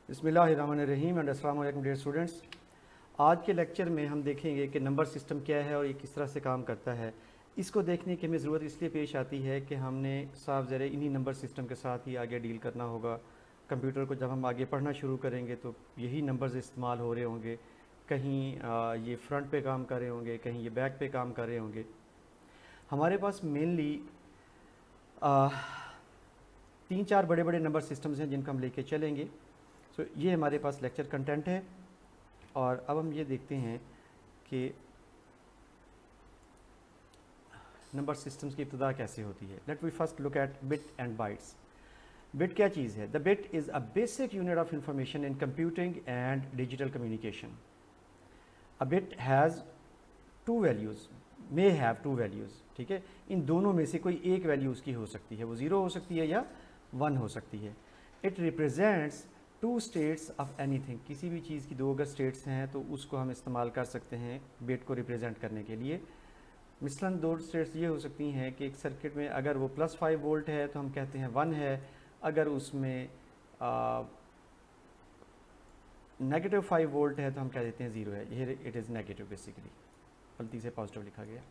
बिस्मिल्लाहिर्रहमानिर्रहीम एंड अस्सलाम वालेकुम डियर स्टूडेंट्स। आज के लेक्चर में हम देखेंगे कि नंबर सिस्टम क्या है और ये किस तरह से काम करता है। इसको देखने की हमें ज़रूरत इसलिए पेश आती है कि हमने साफ ज़रा इन्हीं नंबर सिस्टम के साथ ही आगे डील करना होगा। कंप्यूटर को जब हम आगे पढ़ना शुरू करेंगे तो यही नंबर्स इस्तेमाल हो रहे होंगे। कहीं ये फ्रंट पे काम कर रहे होंगे, कहीं ये बैक पे काम कर रहे होंगे। हमारे पास मेनली 3-4 बड़े बड़े नंबर सिस्टम्स हैं जिनको हम लेके चलेंगे। ये हमारे पास लेक्चर कंटेंट है और अब हम ये देखते हैं कि नंबर सिस्टम्स की इब्तिदा कैसे होती है। Let we first look at bit and bytes. Bit क्या चीज़ है? The bit is a basic unit of information in computing and digital communication. A bit has two values, may have two values. ठीक है, इन दोनों में से कोई एक वैल्यू उसकी हो सकती है, वो ज़ीरो हो सकती है या वन हो सकती है। It represents to states of anything. किसी भी चीज़ की दो अगर स्टेट्स हैं तो उसको हम इस्तेमाल कर सकते हैं बिट को रिप्रेजेंट करने के लिए। मिसलन दो स्टेट्स ये हो सकती हैं कि एक सर्किट में अगर वो +5 वोल्ट है तो हम कहते हैं 1 है, अगर उसमें -5 वोल्ट है तो हम कह देते हैं 0 है। ये इट इज़ नेगेटिव, बेसिकली गलती से पॉजिटिव लिखा गया।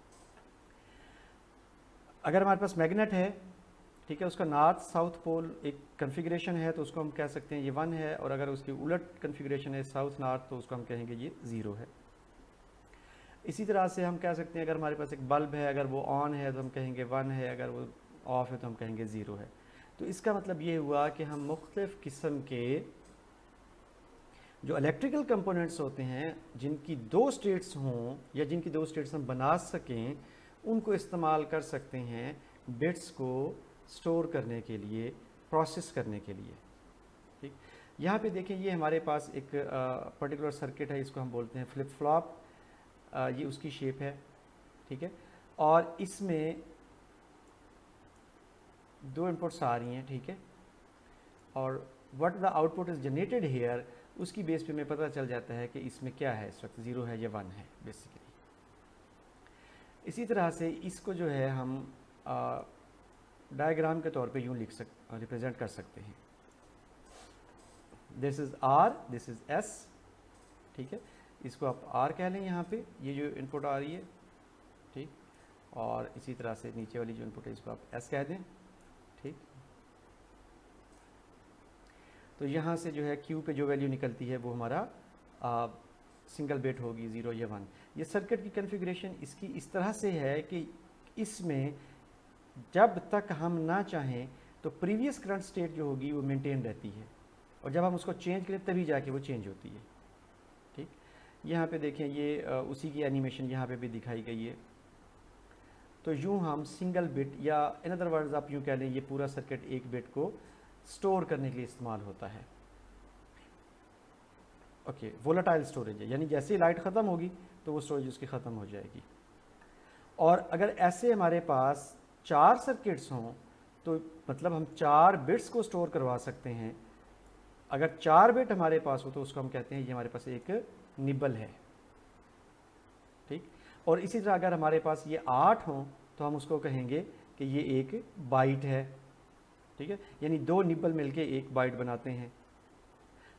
अगर हमारे पास मैग्नेट है, ठीक है, उसका नॉर्थ साउथ पोल एक कन्फिग्रेशन है तो उसको हम कह सकते हैं ये 1 है, और अगर उसकी उलट कन्फिग्रेशन है साउथ नॉर्थ तो उसको हम कहेंगे ये 0 है। इसी तरह से हम कह सकते हैं अगर हमारे पास एक बल्ब है, अगर वो ऑन है तो हम कहेंगे 1 है, अगर वो ऑफ है तो हम कहेंगे 0 है। तो इसका मतलब ये हुआ कि हम मुख्तलिफ़ किस्म के जो इलेक्ट्रिकल कंपोनेंट्स होते हैं जिनकी दो स्टेट्स हों या जिनकी दो स्टेट्स हम बना सकें, उनको इस्तेमाल कर सकते हैं बिट्स को स्टोर करने के लिए, प्रोसेस करने के लिए। ठीक, यहाँ पे देखें ये हमारे पास एक पर्टिकुलर सर्किट है, इसको हम बोलते हैं फ्लिप फ्लॉप। ये उसकी शेप है, ठीक है, और इसमें दो इनपुट्स आ रही हैं, ठीक है, और what the output is generated here, उसकी बेस पे हमें पता चल जाता है कि इसमें क्या है, इस वक्त 0 है या 1 है बेसिकली। इसी तरह से इसको जो है हम डायग्राम के तौर पे यूँ रिप्रेजेंट कर सकते हैं। This is R, this is S, ठीक है, इसको आप R कह लें यहाँ पे, ये जो इनपुट आ रही है, ठीक, और इसी तरह से नीचे वाली जो इनपुट है इसको आप S कह दें, ठीक। तो यहाँ से जो है Q पे जो वैल्यू निकलती है वो हमारा सिंगल बिट होगी, 0 या 1। ये सर्किट की कन्फिग्रेशन इसकी इस तरह से है कि इसमें जब तक हम ना चाहें तो प्रीवियस करंट स्टेट जो होगी वो मेंटेन रहती है, और जब हम उसको चेंज करें तभी जाके वो चेंज होती है। ठीक, यहाँ पे देखें ये उसी की एनिमेशन यहाँ पे भी दिखाई गई है। तो यूँ हम सिंगल बिट, या इन अदर वर्ड्स आप यूँ कह लें ये पूरा सर्किट एक बिट को स्टोर करने के लिए इस्तेमाल होता है। ओके, वोलेटाइल स्टोरेज है, यानी जैसे ही लाइट ख़त्म होगी तो वो स्टोरेज उसकी ख़त्म हो जाएगी। और अगर ऐसे हमारे पास 4 सर्किट्स हों तो मतलब हम 4 बिट्स को स्टोर करवा सकते हैं। अगर 4 बिट हमारे पास हो तो उसको हम कहते हैं ये हमारे पास एक निबल है, ठीक। और इसी तरह अगर हमारे पास ये 8 हों तो हम उसको कहेंगे कि ये एक बाइट है, ठीक है, यानी 2 निबल मिलके एक बाइट बनाते हैं।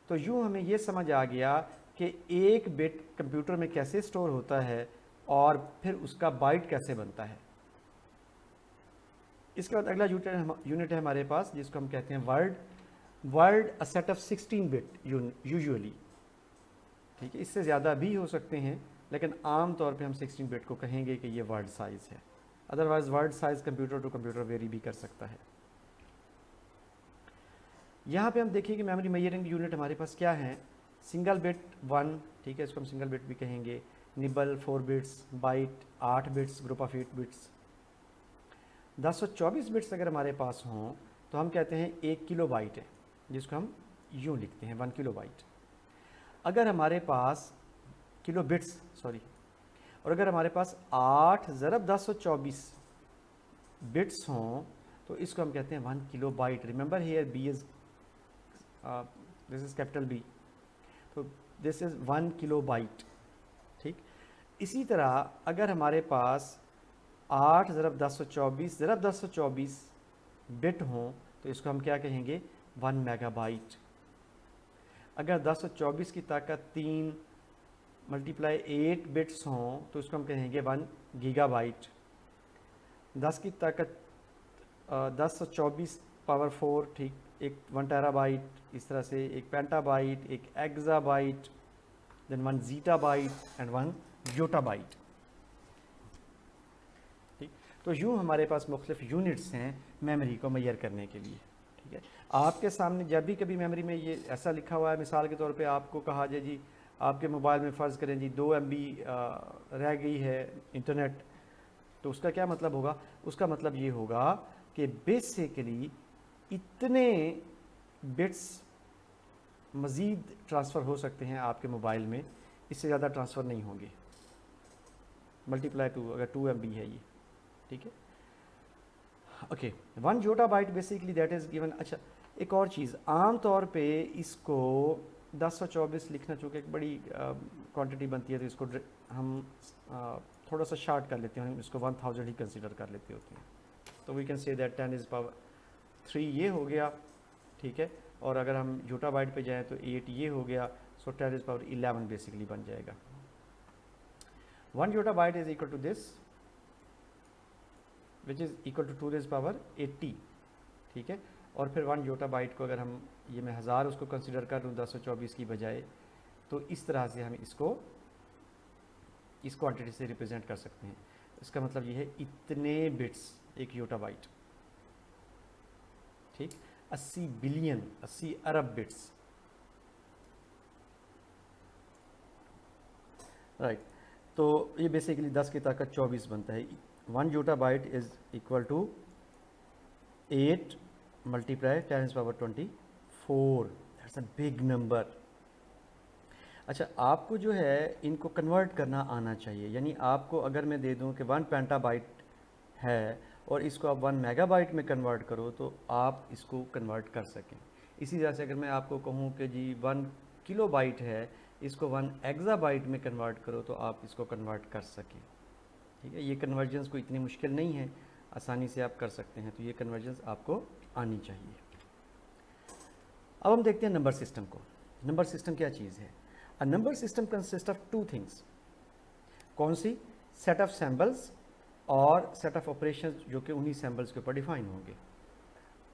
तो यूँ हमें ये समझ आ गया कि एक बिट कंप्यूटर में कैसे स्टोर होता है और फिर उसका बाइट कैसे बनता है। इसके बाद अगला यूनिट है हमारे पास जिसको हम कहते हैं word a set of 16 bit usually, ठीक है, इससे ज़्यादा भी हो सकते हैं लेकिन आम तौर पे हम 16 बिट को कहेंगे कि ये वर्ड साइज़ है। Otherwise word size computer to computer vary भी कर सकता है। यहाँ पे हम देखिए कि मेमोरी मेजरिंग यूनिट हमारे पास क्या है। सिंगल बिट 1, ठीक है, इसको हम सिंगल बिट भी कहेंगे। Nibble 4 bits, byte 8 bits, group of 8 bits. 1024 bits अगर हमारे पास हों तो हम कहते हैं 1 किलो बाइट है, जिसको हम यूँ लिखते हैं 1 किलो बाइट। अगर हमारे पास किलो बिट्स, सॉरी, और अगर हमारे पास 8 ज़रब 1024 बिट्स हों तो इसको हम कहते हैं 1 kilobyte. Remember here B is this is capital B, तो दिस इज़ 1 किलो बाइट, ठीक। इसी तरह अगर हमारे पास 8 ज़रब 1024 बिट हों तो इसको हम क्या कहेंगे 1 मेगाबाइट। अगर 1024 की ताकत 3 मल्टीप्लाई 8 बिट्स हों तो उसको हम कहेंगे 1 गीगाबाइट। 10 की ताकत 1024 पावर 4, ठीक, एक 1 टेराबाइट, इस तरह से एक पेंटाबाइट, एक एक्साबाइट, देन 1 जीटाबाइट एंड 1 योटाबाइट। ठीक, तो यूँ हमारे पास मुख्तलिफ यूनिट्स हैं मेमोरी को मेजर करने के लिए। ठीक है, आपके सामने जब भी कभी मेमोरी में ये ऐसा लिखा हुआ है, मिसाल के तौर पे आपको कहा जाए जी आपके मोबाइल में फ़र्ज़ करें जी 2 MB रह गई है इंटरनेट, तो उसका क्या मतलब होगा? उसका मतलब ये होगा कि बेसिकली इतने बिट्स मज़ीद ट्रांसफ़र हो सकते हैं आपके मोबाइल में, इससे ज़्यादा ट्रांसफ़र नहीं होंगे। मल्टीप्लाई 2, अगर 2 MB है ये, ठीक है। Okay, 1 yottabyte basically that is given. अच्छा, एक और चीज़, आम तौर पे इसको 1024 लिखना चूँकि एक बड़ी क्वांटिटी बनती है, तो इसको हम थोड़ा सा शार्ट कर लेते हैं, हम इसको 1000 ही कंसिडर कर लेते होते हैं। तो we can say that 10 is power 3 ये हो गया, ठीक है। और अगर हम योटाबाइट पे जाएँ तो 8 ये हो गया, सो 10 इज़ पावर 11 बेसिकली बन जाएगा। 1 yottabyte is equal to this which is equal to 2 raise power 80, ठीक है। और फिर 1 योटाबाइट को अगर हम ये मैं 1000 उसको कंसिडर कर लूँ 1024 की बजाय, तो इस तरह से हम इसको इस क्वांटिटी से रिप्रेजेंट कर सकते हैं। इसका मतलब ये है इतने बिट्स एक योटाबाइट, ठीक, 80 बिलियन 80 अरब बिट्स, राइट। तो ये बेसिकली 10 की ताकत 24 बनता है। 1 yottabyte is equal to 8 multiply 10 power 24, that's a big number. अच्छा, आपको जो है इनको कन्वर्ट करना आना चाहिए, यानी आपको अगर मैं दे दूं कि 1 पेंटाबाइट है और इसको आप 1 मेगाबाइट में कन्वर्ट करो तो आप इसको कन्वर्ट कर सकें। इसी तरह से अगर मैं आपको कहूं कि जी 1 किलोबाइट है, इसको 1 एक्साबाइट में कन्वर्ट करो तो आप इसको कन्वर्ट कर सकें। ठीक है, ये कन्वर्जन्स को इतनी मुश्किल नहीं है, आसानी से आप कर सकते हैं, तो ये कन्वर्जन्स आपको आनी चाहिए। अब हम देखते हैं नंबर सिस्टम को। नंबर सिस्टम क्या चीज़ है? A number system consist of 2 things. कौन सी? सेट ऑफ सैम्बल्स और सेट ऑफ ऑपरेशंस जो कि उन्हीं सैम्बल्स के ऊपर डिफाइन होंगे।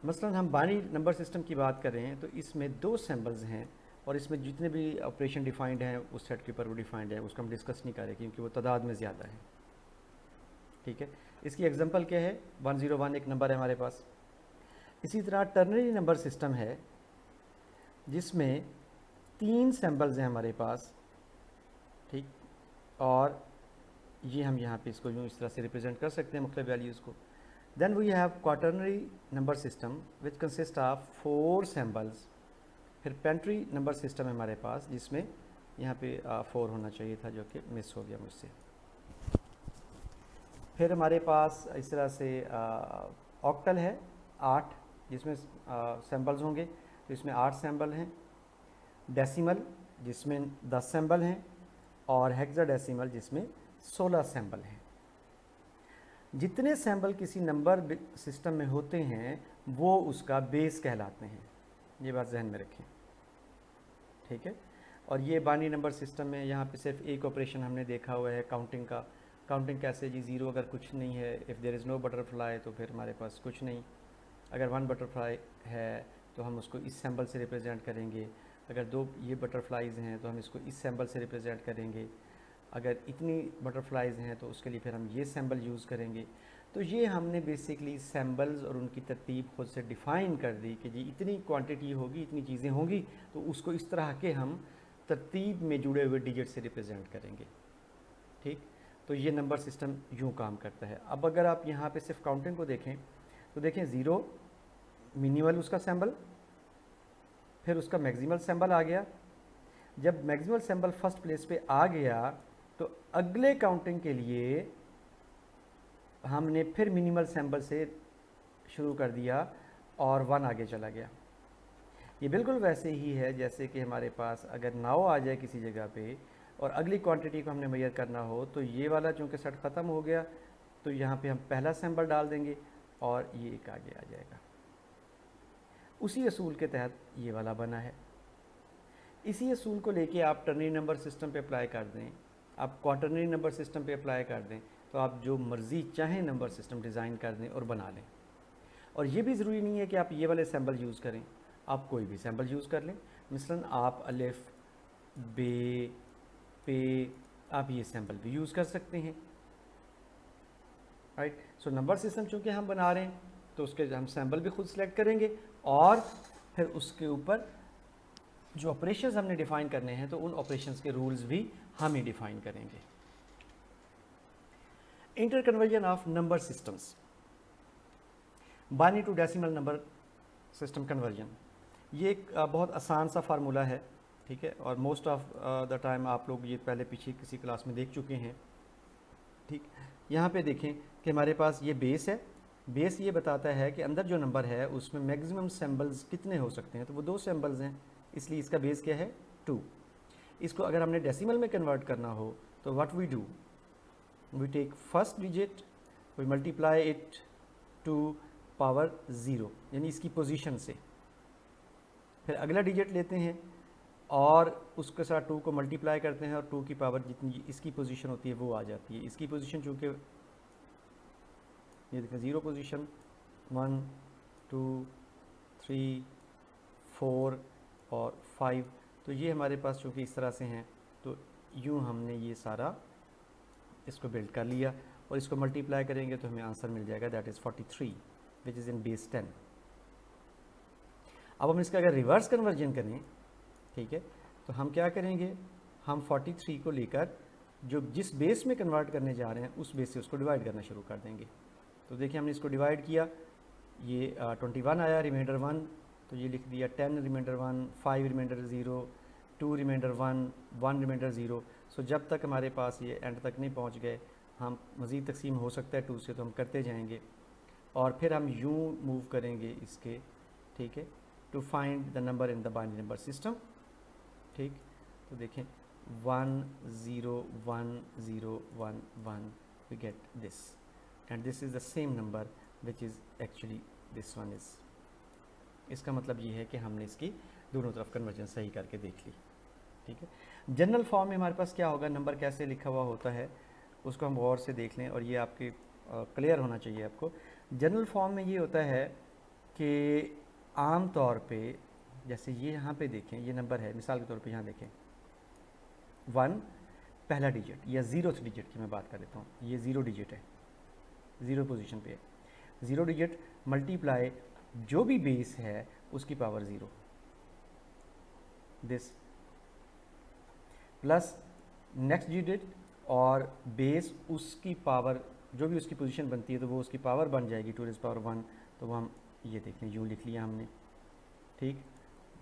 मसलन हम बाइनरी नंबर सिस्टम की बात कर रहे हैं तो इसमें 2 सैम्बल्स हैं और इसमें जितने भी ऑपरेशन डिफाइंड हैं उस सेट के ऊपर वो डिफाइंड है, उसको हम डिस्कस नहीं कर रहे क्योंकि वो तादाद में ज़्यादा है। ठीक है, इसकी एग्जांपल क्या है? 101 एक नंबर है हमारे पास। इसी तरह टर्नरी नंबर सिस्टम है जिसमें 3 सैम्बल्स हैं हमारे पास, ठीक, और ये हम यहाँ पे इसको यूँ इस तरह से रिप्रेजेंट कर सकते हैं मुख्तलिफ वैल्यूज़ को। Then we have quaternary number system which consist of 4 symbols. फिर पेंट्री नंबर सिस्टम है हमारे पास जिसमें यहाँ पे 4 होना चाहिए था जो कि मिस हो गया मुझसे। फिर हमारे पास इस तरह से ऑक्टल है 8, जिसमें सैम्बल्स होंगे, तो इसमें 8 सैम्बल हैं। डेसिमल जिसमें 10 सैम्बल हैं और हेक्साडेसिमल जिसमें 16 सैम्बल हैं। जितने सैम्बल किसी नंबर सिस्टम में होते हैं वो उसका बेस कहलाते हैं, ये बात जहन में रखें, ठीक है। और ये बाइनरी नंबर सिस्टम में यहाँ पे सिर्फ एक ऑपरेशन हमने देखा हुआ है काउंटिंग का। काउंटिंग कैसे जी? 0 अगर कुछ नहीं है, if there is no butterfly तो फिर हमारे पास कुछ नहीं। अगर 1 बटरफ्लाई है तो हम उसको इस सैम्बल से रिप्रेजेंट करेंगे। अगर 2 ये बटरफ्लाइज हैं तो हम इसको इस सैम्बल से रिप्रेजेंट करेंगे। अगर इतनी बटरफ्लाइज हैं तो उसके लिए फिर हम ये सैम्बल यूज़ करेंगे। तो ये हमने बेसिकली सैम्बल्स और उनकी तरतीब खुद से डिफ़ाइन कर दी कि जी इतनी क्वांटिटी होगी, इतनी चीज़ें होंगी, तो उसको इस तरह के हम तरतीब में जुड़े हुए डिजिट से रिप्रेजेंट करेंगे, ठीक। तो ये नंबर सिस्टम यूँ काम करता है। अब अगर आप यहाँ पे सिर्फ काउंटिंग को देखें तो देखें 0 मिनिमल उसका सैम्बल, फिर उसका मैक्सिमल सैम्बल आ गया। जब मैक्सिमल सैम्बल फर्स्ट प्लेस पे आ गया तो अगले काउंटिंग के लिए हमने फिर मिनिमल सैम्बल से शुरू कर दिया और 1 आगे चला गया। ये बिल्कुल वैसे ही है जैसे कि हमारे पास अगर 9 आ जाए किसी जगह पे और अगली क्वांटिटी को हमने मेजर करना हो तो ये वाला चूँकि सेट ख़त्म हो गया तो यहाँ पे हम पहला सैम्बल डाल देंगे और ये एक आगे आ जाएगा। उसी असूल के तहत ये वाला बना है। इसी असूल को लेके आप टर्नरी नंबर सिस्टम पे अप्लाई कर दें, आप क्वार्टरनरी नंबर सिस्टम पे अप्लाई कर दें, तो आप जो मर्ज़ी चाहें नंबर सिस्टम डिज़ाइन कर दें और बना लें। और ये भी ज़रूरी नहीं है कि आप ये वाले सैम्बल यूज़ करें, आप कोई भी सैम्बल यूज़ कर लें। मिसलन आप अलिफ, बे, पे, आप ये सैम्बल भी यूज़ कर सकते हैं, राइट। सो नंबर सिस्टम चूँकि हम बना रहे हैं तो उसके हम सैम्बल भी खुद सेलेक्ट करेंगे और फिर उसके ऊपर जो ऑपरेशंस हमने डिफ़ाइन करने हैं तो उन ऑपरेशंस के रूल्स भी हम ही डिफ़ाइन करेंगे। Inter conversion of number systems, binary to decimal number system conversion, ये एक बहुत आसान सा फार्मूला है, ठीक है, और मोस्ट ऑफ द टाइम आप लोग ये पहले पीछे किसी क्लास में देख चुके हैं, ठीक। यहाँ पे देखें कि हमारे पास ये बेस है, बेस ये बताता है कि अंदर जो नंबर है उसमें मैक्सिमम सैम्बल्स कितने हो सकते हैं, तो वो 2 सैम्बल्स हैं, इसलिए इसका बेस क्या है 2। इसको अगर हमने डेसिमल में कन्वर्ट करना हो तो what we do, we take first digit, we multiply it to power 0, यानी इसकी पोजीशन से, फिर अगला डिजिट लेते हैं और उसके साथ 2 को मल्टीप्लाई करते हैं और 2 की पावर जितनी इसकी पोजीशन होती है वो आ जाती है। इसकी पोजीशन चूँकि ये देखें 0 पोजीशन, 1 2 3 4 और 5, तो ये हमारे पास चूँकि इस तरह से हैं तो यूँ हमने ये सारा इसको बिल्ड कर लिया और इसको मल्टीप्लाई करेंगे तो हमें आंसर मिल जाएगा, that is 43 which is in base 10। अब हम इसका अगर रिवर्स कन्वर्जन करें, ठीक है, तो हम क्या करेंगे, हम 43 को लेकर जो जिस बेस में कन्वर्ट करने जा रहे हैं उस बेस से उसको डिवाइड करना शुरू कर देंगे। तो देखिए हमने इसको डिवाइड किया, ये 21 आया, रिमाइंडर 1, तो ये लिख दिया 10 रिमाइंडर 1, 5 रिमाइंडर 0, 2 रिमाइंडर 1, 1 रिमाइंडर 0। सो जब तक हमारे पास ये एंड तक नहीं पहुंच गए, हम मज़ीद तकसीम हो सकता है 2 से, तो हम करते जाएंगे और फिर हम यूँ मूव करेंगे इसके, ठीक है, to find the number in the binary number system, ठीक। तो देखें 1 0 1 0 1 1, we get this and this is the same number which is actually this one is. इसका मतलब ये है कि हमने इसकी दोनों तरफ कन्वर्जन सही करके देख ली, ठीक है। जनरल फॉर्म में हमारे पास क्या होगा, नंबर कैसे लिखा हुआ होता है उसको हम गौर से देख लें और ये आपके क्लियर होना चाहिए आपको। जनरल फॉर्म में ये होता है कि आम तौर पे जैसे ये यहाँ पे देखें, ये नंबर है, मिसाल के तौर पे यहाँ देखें 1 पहला डिजिट या 0th डिजिट की मैं बात कर लेता हूँ, ये 0 डिजिट है, 0 पोजीशन पे है, 0 डिजिट मल्टीप्लाई जो भी बेस है उसकी power 0, this plus next digit और बेस उसकी पावर जो भी उसकी पोजीशन बनती है तो वो उसकी पावर बन जाएगी 2 पावर 1, तो वो हम ये देखें यूँ लिख लिया हमने, ठीक।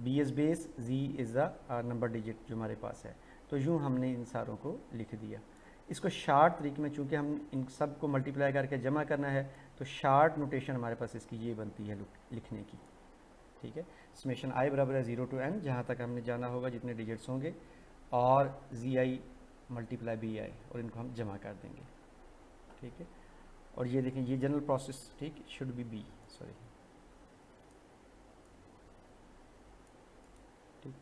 B is base, G is the number digit जो हमारे पास है, तो यूँ हमने इन सारों को लिख दिया। इसको शार्ट तरीके में चूँकि हम इन सब को मल्टीप्लाई करके जमा करना है तो शार्ट नोटेशन हमारे पास इसकी ये बनती है लिखने की, ठीक है। समेशन आई बराबर है 0 to n, जहाँ तक हमने जाना होगा जितने डिजिट्स होंगे, और जी आई मल्टीप्लाई बी आई, और इनको हम जमा कर देंगे, ठीक है। और ये देखें ये जनरल प्रोसेस, ठीक, शुड बी बी, सॉरी, ठीक।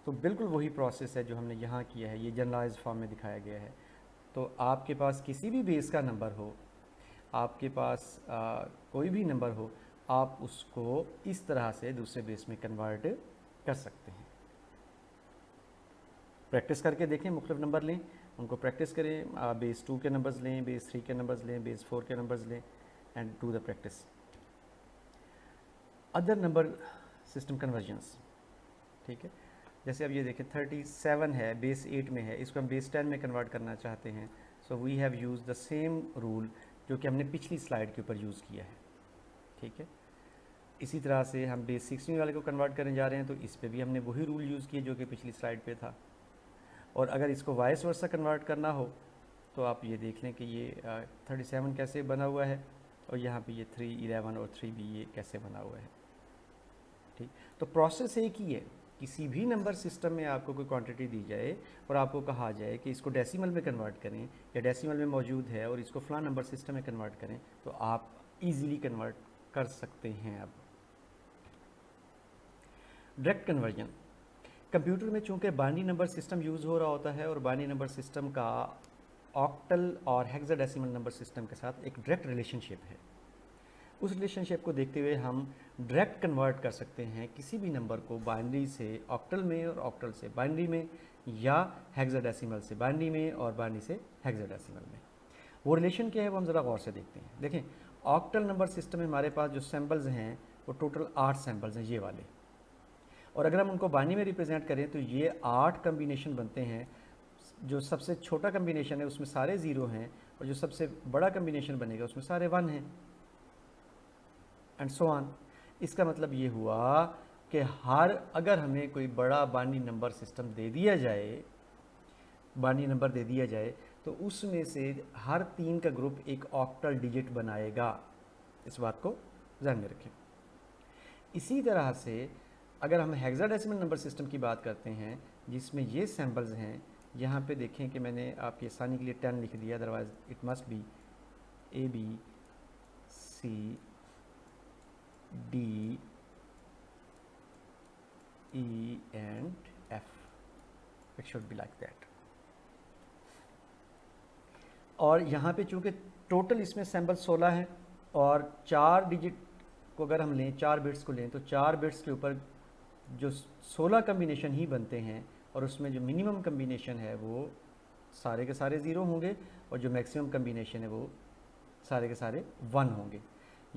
तो बिल्कुल वही प्रोसेस है जो हमने यहाँ किया है, ये जनरलाइज फॉर्म में दिखाया गया है। तो आपके पास किसी भी बेस का नंबर हो, आपके पास कोई भी नंबर हो, आप उसको इस तरह से दूसरे बेस में कन्वर्ट कर सकते हैं। प्रैक्टिस करके देखें, मुख्तलिफ नंबर लें, उनको प्रैक्टिस करें, बेस 2 के नंबर्स लें, बेस 3 के नंबर्स लें, बेस 4 के नंबर्स लें and do the practice. Other number system convergence, ठीक है, जैसे अब ये देखें 37 है, बेस 8 में है, इसको हम बेस 10 में कन्वर्ट करना चाहते हैं, so we have use the same rule जो कि हमने पिछली स्लाइड के ऊपर यूज़ किया है, ठीक है। इसी तरह से हम बेस 16 वाले को कन्वर्ट करने जा रहे हैं तो इस पे भी हमने वही रूल यूज़ किया जो कि पिछली स्लाइड पे था। और अगर इसको वाइस वर्सा कन्वर्ट करना हो तो आप ये देख लें कि ये 37 कैसे बना हुआ है और यहाँ पे ये 3 11 और 3 भी ये कैसे बना हुआ है, ठीक। तो प्रोसेस एक ही है, किसी भी नंबर सिस्टम में आपको कोई क्वांटिटी दी जाए और आपको कहा जाए कि इसको डेसिमल में कन्वर्ट करें या डेसिमल में मौजूद है और इसको फलां नंबर सिस्टम में कन्वर्ट करें, तो आप इजीली कन्वर्ट कर सकते हैं। अब डायरेक्ट कन्वर्जन, कंप्यूटर में चूंकि बाइनरी नंबर सिस्टम यूज़ हो रहा होता है और बाइनरी नंबर सिस्टम का ऑक्टल और हेक्साडेसिमल नंबर सिस्टम के साथ एक डायरेक्ट रिलेशनशिप है। उस रिलेशनशिप को देखते हुए हम डायरेक्ट कन्वर्ट कर सकते हैं किसी भी नंबर को बाइनरी से ऑक्टल में और ऑक्टल से बाइनरी में, या हेक्साडेसिमल से बाइनरी में और बाइनरी से हेक्साडेसिमल में। वो रिलेशन क्या है वो हम ज़रा गौर से देखते हैं। देखें, ऑक्टल नंबर सिस्टम में हमारे पास जो सैम्पल्स हैं वो टोटल 8 सैम्पल्स हैं, ये वाले। और अगर हम उनको बाइनरी में रिप्रेजेंट करें तो ये 8 कम्बिनेशन बनते हैं। जो सबसे छोटा कम्बिनेशन है उसमें सारे ज़ीरो हैं, और जो सबसे बड़ा कम्बिनेशन बनेगा उसमें सारे 1 हैं, एंड सो ऑन। इसका मतलब ये हुआ कि अगर हमें कोई बड़ा बाइनरी नंबर सिस्टम दे दिया जाए, बाइनरी नंबर दे दिया जाए, तो उसमें से हर 3 का ग्रुप एक ऑक्टल डिजिट बनाएगा। इस बात को ध्यान में रखें। इसी तरह से अगर हम हेक्साडेसिमल नंबर सिस्टम की बात करते हैं जिसमें ये सैम्पल्स हैं, यहाँ पे देखें कि मैंने आपकी आसानी के लिए 10 लिख दिया, otherwise it must be A B C D E and F. It should be like that. और यहाँ पे चूँकि टोटल इसमें सैम्पल 16 हैं और 4 डिजिट को अगर हम लें, 4 बिट्स को लें, तो 4 बिट्स के ऊपर जो 16 कम्बिनेशन ही बनते हैं, और उसमें जो मिनिमम कम्बिनेशन है वो सारे के सारे ज़ीरो होंगे, और जो मैक्सिमम कम्बिनेशन है वो सारे के सारे 1 होंगे।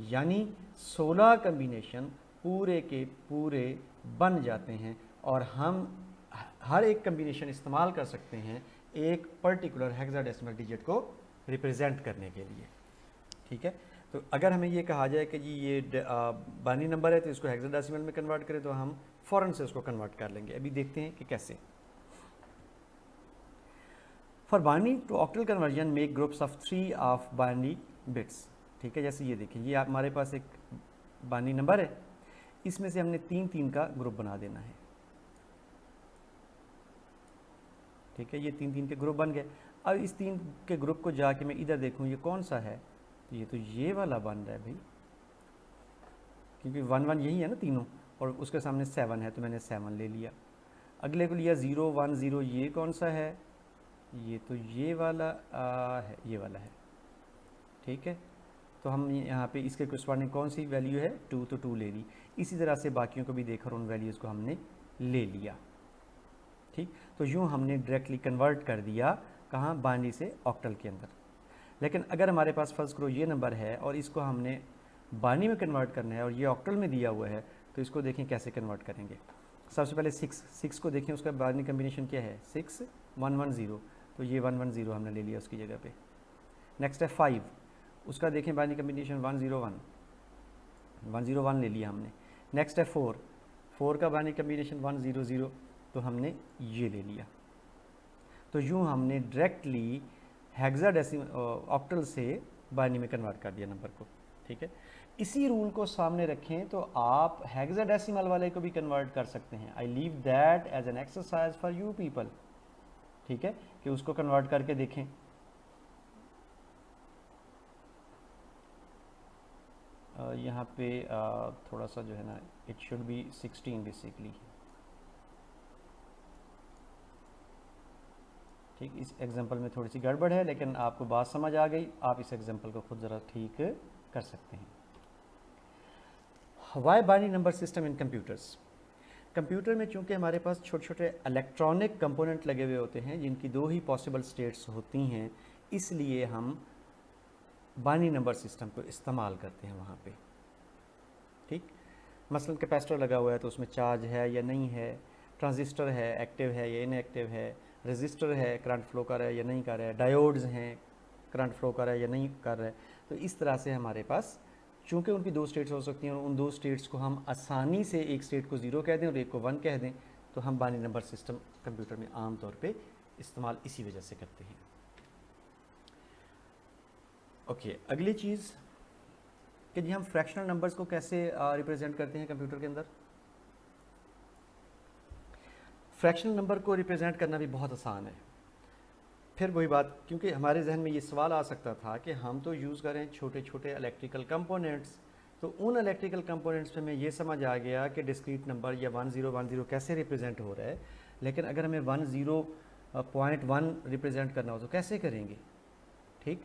यानी 16 कम्बिनेशन पूरे के पूरे बन जाते हैं, और हम हर एक कम्बिनेशन इस्तेमाल कर सकते हैं एक पर्टिकुलर हेक्साडेसिमल डिजिट को रिप्रेजेंट करने के लिए। ठीक है, तो अगर हमें ये कहा जाए कि जी ये बाइनरी नंबर है तो इसको हेक्साडेसिमल में कन्वर्ट करें, तो हम फ़ौरन से उसको कन्वर्ट कर लेंगे। अभी देखते हैं कि कैसे। For binary to octal conversion make groups of 3 of binary bits. ठीक है, जैसे ये देखिए, ये हमारे पास एक बाइनरी नंबर है, इसमें से हमने 3-3 का ग्रुप बना देना है। ठीक है, ये 3-3 के ग्रुप बन गए। अब इस 3 के ग्रुप को जाके मैं इधर देखूँ ये कौन सा है, तो ये वाला बन रहा है भाई, क्योंकि 1-1 यही है ना तीनों, और उसके सामने 7 है तो मैंने 7 ले लिया। अगले को लिया 0-1-0, ये कौन सा है, ये तो ये वाला है, ये वाला है। ठीक है, तो हम यहाँ पे इसके corresponding कौन सी वैल्यू है, 2, तो 2 ले ली। इसी तरह से बाकियों को भी देखकर उन वैल्यूज़ को हमने ले लिया। ठीक, तो यूँ हमने डायरेक्टली कन्वर्ट कर दिया कहाँ, बाइनरी से ऑक्टल के अंदर। लेकिन अगर हमारे पास फर्स्ट करो ये नंबर है और इसको हमने बाइनरी में कन्वर्ट करना है और ये ऑक्टल में दिया हुआ है, तो इसको देखें कैसे कन्वर्ट करेंगे। सबसे पहले 6 को देखें, उसका बाइनरी कम्बिनेशन क्या है, 6-1-1-0, तो ये 1-1-0 हमने ले लिया उसकी जगह पे। नेक्स्ट है 5, उसका देखें बाइनरी कम्बिनेशन 1-0-1 ले लिया हमने। नेक्स्ट है 4 का बाइनरी कम्बिनेशन 1-0-0, तो हमने ये ले लिया। तो यूँ हमने डायरेक्टली हेक्साडेसिमल ऑक्टल से बाइनरी में कन्वर्ट कर दिया नंबर को। ठीक है, इसी रूल को सामने रखें तो आप हेक्साडेसिमल वाले को भी कन्वर्ट कर सकते हैं। I leave that as an exercise for you people. ठीक है, कि उसको कन्वर्ट करके देखें। यहाँ पे थोड़ा सा जो है ना, इट शुड बी 16 बेसिकली। ठीक, इस एग्जांपल में थोड़ी सी गड़बड़ है, लेकिन आपको बात समझ आ गई। आप इस एग्जांपल को खुद ज़रा ठीक कर सकते हैं। Why binary number system in computers. Computer में चूंकि हमारे पास छोटे छोटे इलेक्ट्रॉनिक कंपोनेंट लगे हुए होते हैं जिनकी 2 ही पॉसिबल स्टेट्स होती हैं, इसलिए हम बाइनरी नंबर सिस्टम को इस्तेमाल करते हैं वहाँ पे। ठीक, मसलन कैपेसिटर लगा हुआ है तो उसमें चार्ज है या नहीं है, ट्रांजिस्टर है एक्टिव है या इनएक्टिव है, रेजिस्टर है करंट फ्लो कर रहा है या नहीं कर रहा है, डायोड्स हैं करंट फ्लो कर रहा है या नहीं कर रहा है। तो इस तरह से हमारे पास चूँकि उनकी 2 स्टेट्स हो सकती हैं और उन 2 स्टेट्स को हम आसानी से एक स्टेट को 0 कह दें और एक को 1 कह दें, तो हम बाइनरी नंबर सिस्टम कंप्यूटर में आम तौर पे इस्तेमाल इसी वजह से करते हैं। ओके, अगली चीज़ कि जी हम फ्रैक्शनल नंबर्स को कैसे रिप्रेजेंट करते हैं कंप्यूटर के अंदर। फ्रैक्शनल नंबर को रिप्रेजेंट करना भी बहुत आसान है। फिर वही बात, क्योंकि हमारे जहन में ये सवाल आ सकता था कि हम तो यूज़ करें छोटे छोटे इलेक्ट्रिकल कंपोनेंट्स, तो उन इलेक्ट्रिकल कंपोनेंट्स में हमें ये समझ आ गया कि डिस्क्रीट नंबर या 1010 कैसे रिप्रेजेंट हो रहा है, लेकिन अगर हमें 10.1 रिप्रेजेंट करना हो तो कैसे करेंगे, ठीक,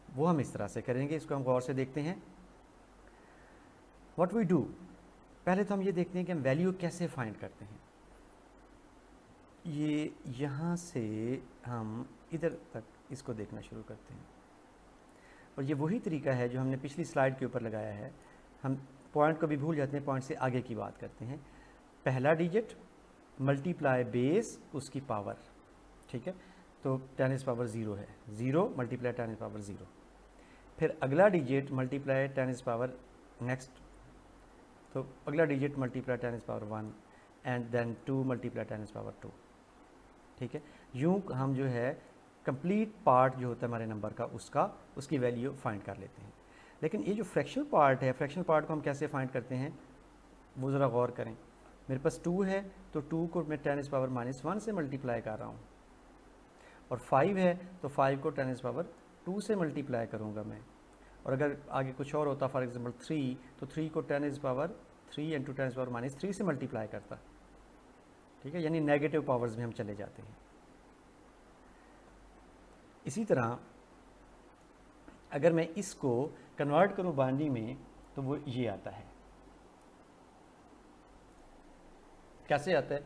वो हम इस तरह से करेंगे। इसको हम गौर से देखते हैं। व्हाट वी डू, पहले तो हम ये देखते हैं कि हम वैल्यू कैसे फाइंड करते हैं। ये यहाँ से हम इधर तक इसको देखना शुरू करते हैं, और ये वही तरीका है जो हमने पिछली स्लाइड के ऊपर लगाया है। हम पॉइंट को भी भूल जाते हैं, पॉइंट से आगे की बात करते हैं। पहला डिजिट मल्टीप्लाई बेस उसकी पावर, ठीक है, तो 10 पावर 0 है, 0 मल्टीप्लाई 10 पावर 0। फिर अगला डिजिट मल्टीप्लाई 10 पावर नेक्स्ट, तो अगला digit multiply 10 power 1 and then 2 multiply 10 power 2, ठीक है। यूँ हम जो है कंप्लीट पार्ट जो होता है हमारे नंबर का उसकी वैल्यू फाइंड कर लेते हैं। लेकिन ये जो फ्रैक्शनल पार्ट है, फ्रैक्शनल पार्ट को हम कैसे फाइंड करते हैं वो ज़रा गौर करें। मेरे पास 2 है तो 2 को मैं 10 पावर -1 से मल्टीप्लाई कर रहा हूँ, और 5 है तो 5 को 10 पावर 2 से मल्टीप्लाई करूँगा मैं। और अगर आगे कुछ और होता, फॉर एग्जांपल 3, तो 3 को 10 पावर 3 इंटू 10 पावर -3 से मल्टीप्लाई करता, ठीक है, यानी नेगेटिव पावर्स में हम चले जाते हैं। इसी तरह अगर मैं इसको कन्वर्ट करूँ बाइनरी में तो वो ये आता है। कैसे आता है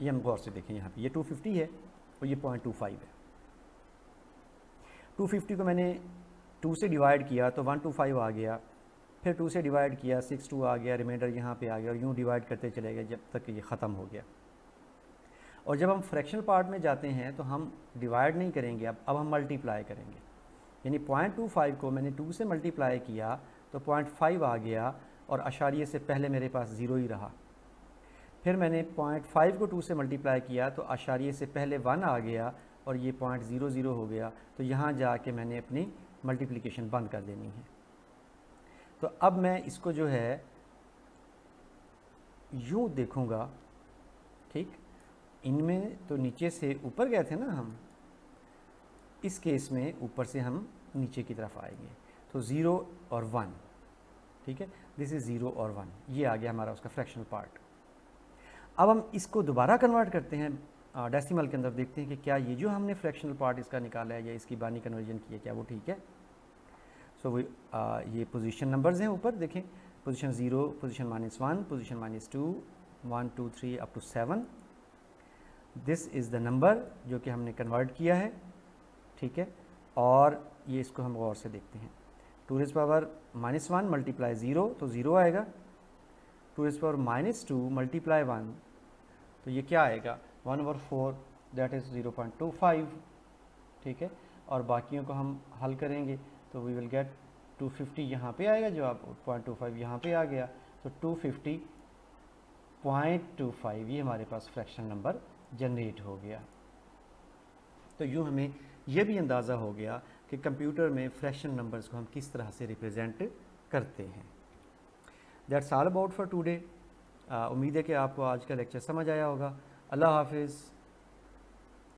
ये हम गौर से देखें। यहाँ पे ये 250 है और ये 0.25 है। 250 को मैंने 2 से डिवाइड किया तो 125 आ गया, फिर 2 से डिवाइड किया 62 आ गया, रिमाइंडर यहाँ पे आ गया, और यूँ डिवाइड करते चले गए जब तक ये ख़त्म हो गया। और जब हम फ्रैक्शनल पार्ट में जाते हैं तो हम डिवाइड नहीं करेंगे, अब हम मल्टीप्लाई करेंगे। यानी 0.25 को मैंने 2 से मल्टीप्लाई किया तो 0.5 आ गया, और अशारिये से पहले मेरे पास 0 ही रहा। फिर मैंने 0.5 को 2 से मल्टीप्लाई किया तो अशारिये से पहले 1 आ गया, और ये 0.00 हो गया। तो यहाँ जाके मैंने अपनी मल्टीप्लिकेशन बंद कर देनी है। तो अब मैं इसको जो है यूँ देखूँगा, ठीक, इनमें तो नीचे से ऊपर गए थे ना हम, इस केस में ऊपर से हम नीचे की तरफ आएंगे, तो 0 और 1, ठीक है, दिस इज़ 0 और 1, ये आ गया हमारा उसका फ्रैक्शनल पार्ट। अब हम इसको दोबारा कन्वर्ट करते हैं डेसिमल के अंदर, देखते हैं कि क्या ये जो हमने फ्रैक्शनल पार्ट इसका निकाला है या इसकी बाइनरी कन्वर्जन की है, क्या वो ठीक है। सो ये पोजीशन नंबर्स हैं ऊपर देखें, position 0, position -1, position -2, 1 2 3 up to 7। This is the number जो कि हमने कन्वर्ट किया है, ठीक है। और ये इसको हम गौर से देखते हैं। 2 पावर -1 मल्टीप्लाई 0 तो 0 आएगा, 2 पावर -2 मल्टीप्लाई 1 तो ये क्या आएगा 1/4, दैट इज़ 0.25, ठीक है। और बाकियों को हम हल करेंगे तो वी विल गेट 250 यहाँ पे आएगा जवाब, 0.25 यहाँ पे आ गया, तो 250.25 ये हमारे पास फ्रैक्शन नंबर जनरेट हो गया। तो यूँ हमें यह भी अंदाज़ा हो गया कि कंप्यूटर में फ्रैक्शन नंबर्स को हम किस तरह से रिप्रेजेंट करते हैं। That's all about for today. उम्मीद है कि आपको आज का लेक्चर समझ आया होगा। अल्लाह हाफिज़।